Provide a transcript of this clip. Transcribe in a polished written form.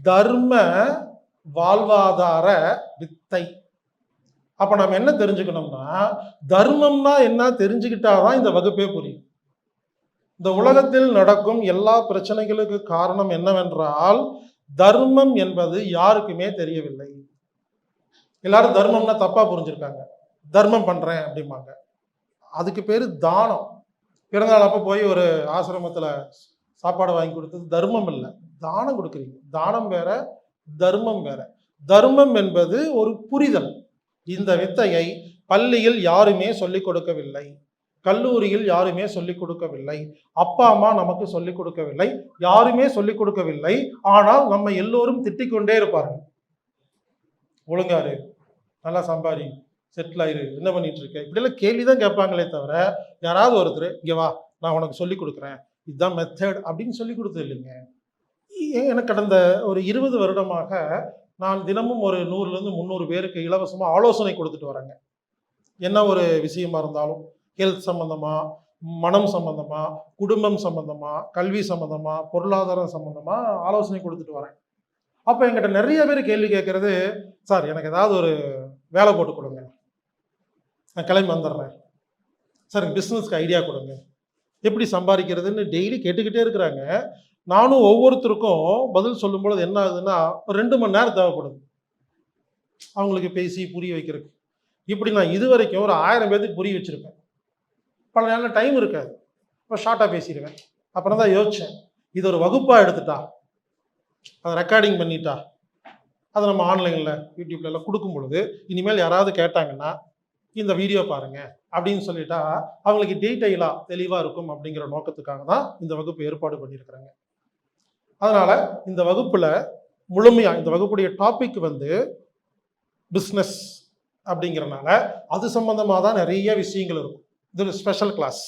தர்ம வாழ்வாதார வித்தை. அப்ப நம்ம என்ன தெரிஞ்சுக்கணும்னா, தர்மம்னா என்ன தெரிஞ்சுக்கிட்டாதான் இந்த வகுப்பே புரியும். இந்த உலகத்தில் நடக்கும் எல்லா பிரச்சனைகளுக்கு காரணம் என்னவென்றால், தர்மம் என்பது யாருக்குமே தெரியவில்லை. எல்லாரும் தர்மம்னா தப்பா புரிஞ்சிருக்காங்க. தர்மம் பண்றேன் அப்படிம்பாங்க. அதுக்கு பேரு தானம். பிறந்தநாள் அப்ப போய் ஒரு ஆசிரமத்துல சாப்பாடு வாங்கி கொடுத்தது தர்மம் இல்லை, தானம் கொடுக்குறீங்க. தானம் வேற, தர்மம் வேற. தர்மம் என்பது ஒரு புரிதல். இந்த வித்தையை பள்ளியில் யாருமே சொல்லிக் கொடுக்கவில்லை, கல்லூரியில் யாருமே சொல்லிக் கொடுக்கவில்லை, அப்பா அம்மா நமக்கு சொல்லிக் கொடுக்கவில்லை, யாருமே சொல்லிக் கொடுக்கவில்லை. ஆனால் நம்ம எல்லோரும் திட்டிக்கொண்டே இருப்பார்கள். ஒழுங்காரு, நல்லா சம்பாரி, செட்டில் ஆயிரு, என்ன பண்ணிட்டு இருக்க, இப்படியெல்லாம் கேள்விதான் கேட்பாங்களே தவிர, யாராவது ஒருத்தர் இங்க வா நான் உனக்கு சொல்லிக் கொடுக்குறேன், இதுதான் மெத்தட் அப்படின்னு சொல்லி கொடுத்தது இல்லைங்க. எனக்கு கடந்த ஒரு 20 வருடமாக நான் தினமும் ஒரு 100லேருந்து 300 பேருக்கு இலவசமாக ஆலோசனை கொடுத்துட்டு வரேங்க. என்ன ஒரு விஷயமா இருந்தாலும், ஹெல்த் சம்பந்தமா, மனம் சம்பந்தமா, குடும்பம் சம்பந்தமா, கல்வி சம்பந்தமா, பொருளாதாரம் சம்பந்தமா ஆலோசனை கொடுத்துட்டு வரேன். அப்போ என்கிட்ட நிறைய பேர் கேள்வி கேட்கறது, சார் எனக்கு ஏதாவது ஒரு வேலை போட்டு கொடுங்க, நான் கிளம்பி வந்துடுறேன், சார் பிஸ்னஸ்க்கு ஐடியா கொடுங்க, எப்படி சம்பாதிக்கிறதுன்னு டெய்லி கேட்டுக்கிட்டே இருக்கிறாங்க. நானும் ஒவ்வொருத்தருக்கும் பதில் சொல்லும் பொழுது என்ன ஆகுதுன்னா, ஒரு 2 மணி நேரம் தேவைப்படுது அவங்களுக்கு பேசி புரிய வைக்கிறதுக்கு. இப்படி நான் இது வரைக்கும் ஒரு 1000 பேருக்கு புரிய வச்சிருப்பேன். பல நேரம் டைம் இருக்காது, இப்போ ஷார்ட்டாக பேசிடுவேன். அப்புறம் தான் யோசித்தேன், இது ஒரு வகுப்பாக எடுத்துட்டா, அதை ரெக்கார்டிங் பண்ணிட்டா, அதை நம்ம ஆன்லைனில் யூடியூப்ல எல்லாம் கொடுக்கும் பொழுது இனிமேல் யாராவது கேட்டாங்கன்னா இந்த வீடியோ பாருங்க அப்படின்னு சொல்லிட்டா அவங்களுக்கு டீட்டெயிலாக தெளிவாக இருக்கும் அப்படிங்கிற நோக்கத்துக்காக தான் இந்த வகுப்பு ஏற்பாடு பண்ணியிருக்கிறாங்க. அதனால இந்த வகுப்புல முழுமையா, இந்த வகுப்புடைய டாபிக் வந்து பிஸ்னஸ் அப்படிங்கிறனால அது சம்பந்தமாக தான் நிறைய விஷயங்கள் இருக்கும். இது ஒரு ஸ்பெஷல் கிளாஸ்.